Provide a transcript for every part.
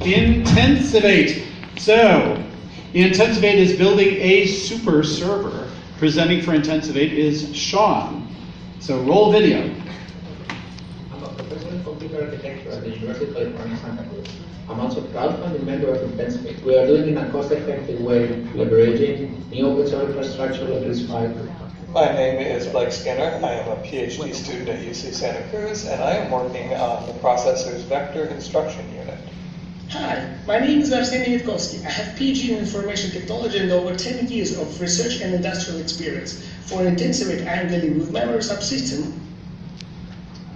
Intensivate. So, Intensivate is building a super server. Presenting for Intensivate is Sean. So roll video. I'm a professor in computer architecture at the University of California, Santa Cruz. I'm also a crowdfunding member of Intensivate. We are doing it in a cost-effective way, leveraging new open source infrastructure like RISC-V. My name is Blake Skinner. I am a PhD student at UC Santa Cruz, and I am working on the processor's vector instruction unit. Hi, my name is Arseny Witkowski. I have PhD in information technology and over 10 years of research and industrial experience. For Intensivate, I am dealing with memory subsystem.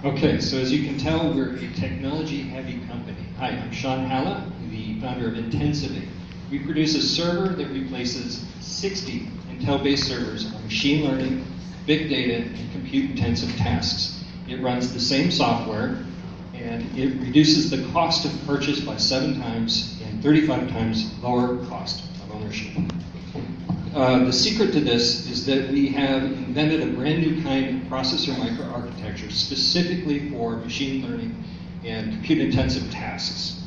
Okay, so as you can tell, we're a technology-heavy company. Hi, I'm Sean Halla, the founder of Intensivate. We produce a server that replaces 60 Intel-based servers on machine learning, big data, and compute-intensive tasks. It runs the same software, and it reduces the cost of purchase by 7 times and 35 times lower cost of ownership. The secret to this is that we have invented a brand new kind of processor microarchitecture specifically for machine learning and compute-intensive tasks.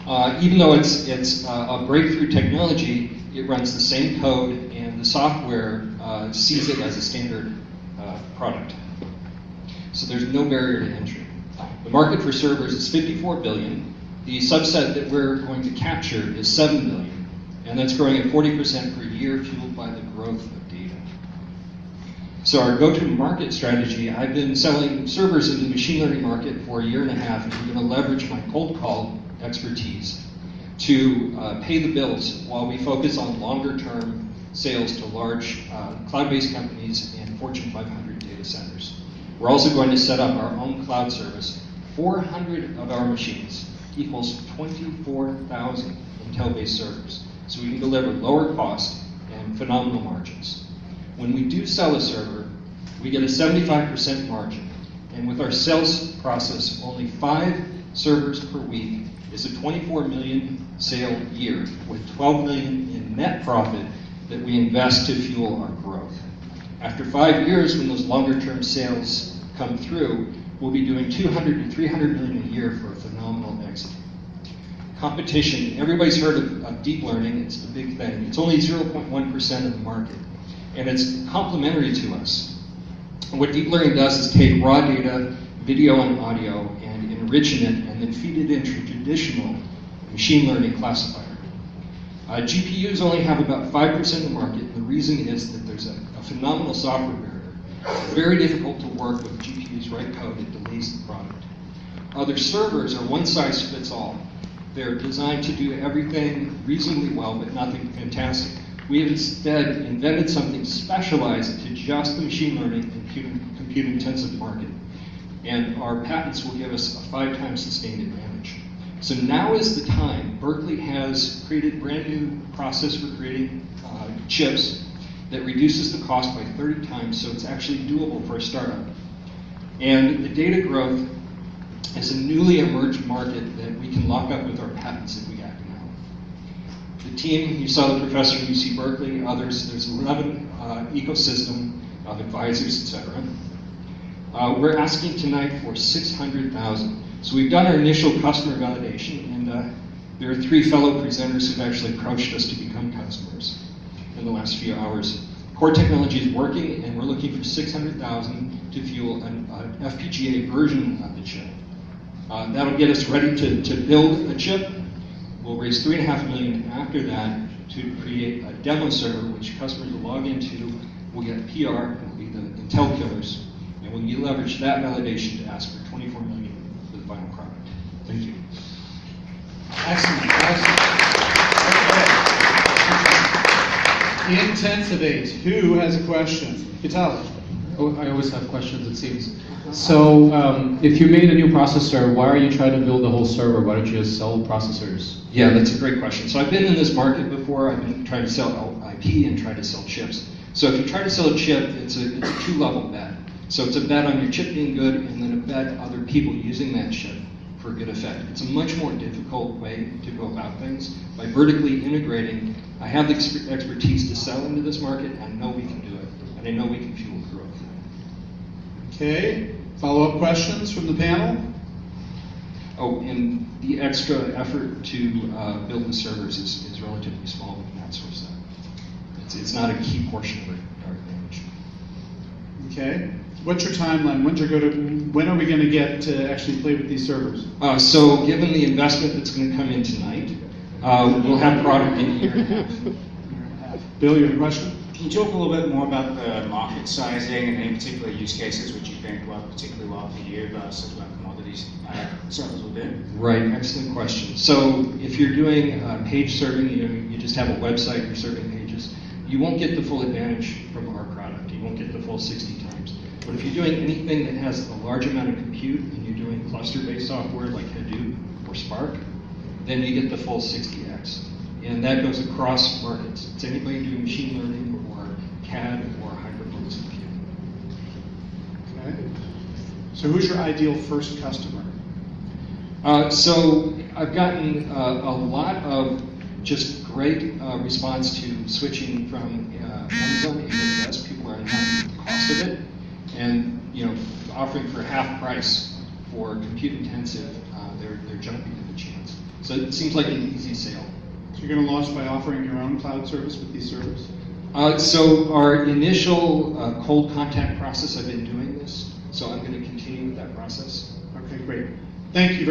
Even though it's a breakthrough technology, it runs the same code, and the software sees it as a standard product. So there's no barrier to entry. The market for servers is 54 billion. The subset that we're going to capture is 7 billion, and that's growing at 40% per year, fueled by the growth of data. So our go-to-market strategy, I've been selling servers in the machine learning market for a year and a half, and I'm going to leverage my cold call expertise to pay the bills while we focus on longer-term sales to large cloud-based companies and Fortune 500 data centers. We're also going to set up our own cloud service. 400 of our machines equals 24,000 Intel-based servers. So we can deliver lower cost and phenomenal margins. When we do sell a server, we get a 75% margin. And with our sales process, only 5 servers per week is a 24 million sale year with 12 million in net profit that we invest to fuel our growth. After 5 years, when those longer term sales come through, we'll be doing 200 to 300 million a year for a phenomenal exit. Competition, everybody's heard of deep learning, it's the big thing. It's only 0.1% of the market, and it's complementary to us. And what deep learning does is take raw data, video and audio, and enrich it, and then feed it into a traditional machine learning classifier. GPUs only have about 5% of the market, and the reason is that there's a phenomenal software barrier. It's very difficult to work with GPUs write code that delays the product. Other servers are one size fits all. They're designed to do everything reasonably well, but nothing fantastic. We have instead invented something specialized to just the machine learning and compute-intensive market. And our patents will give us a 5 times sustained advantage. So now is the time. Berkeley has created a brand new process for creating chips that reduces the cost by 30 times, so it's actually doable for a startup. And the data growth is a newly emerged market that we can lock up with our patents if we act now. The team, you saw the professor from UC Berkeley, others, there's 11 ecosystem of advisors, etc. We're asking tonight for 600,000. So we've done our initial customer validation, and there are 3 fellow presenters who've actually approached us to become customers in the last few hours. Core technology is working, and we're looking for 600,000 to fuel an FPGA version of the chip. That'll get us ready to build a chip. We'll raise $3.5 million after that to create a demo server which customers will log into. We'll get PR, it'll be the Intel killers, and we'll leverage that validation to ask for $24 million for the final product. Thank you. Excellent. Okay. Intensivate. Who has a question? Vitaly. Oh, I always have questions, it seems. So, if you made a new processor, why are you trying to build the whole server? Why don't you just sell processors? Yeah, that's a great question. So I've been in this market before. I've been trying to sell IP and try to sell chips. So if you try to sell a chip, it's a 2-level bet. So it's a bet on your chip being good, and then a bet other people using that chip for a good effect. It's a much more difficult way to go about things. By vertically integrating, I have the expertise to sell into this market, and I know we can do it, and I know we can fuel growth. Okay, follow-up questions from the panel? Oh, and the extra effort to build the servers is relatively small. We can outsource that. It's not a key portion of our advantage. Okay. What's your timeline? When are we going to get to actually play with these servers? So given the investment that's going to come in tonight, we'll have product in a year and a half. Bill, you have a question? Can you talk a little bit more about the market sizing and any particular use cases which you think work particularly well for you versus where commodities servers will do? Right, excellent question. So if you're doing page serving, you just have a website, you're serving pages, you won't get the full advantage from our product. You won't get the full 60 times. But if you're doing anything that has a large amount of compute and you're doing cluster-based software like Hadoop or Spark, then you get the full 60x. And that goes across markets. It's anybody doing machine learning or CAD or high-performance computing. Okay. So who's your ideal first customer? So I've gotten a lot of just great response to switching from Amazon to AWS. People are happy with the cost of it, and offering for half price for compute intensive, they're jumping at the chance. So it seems like an easy sale. So you're going to launch by offering your own cloud service with these servers? So our initial cold contact process, I've been doing this, so I'm going to continue with that process. Okay, great. Thank you very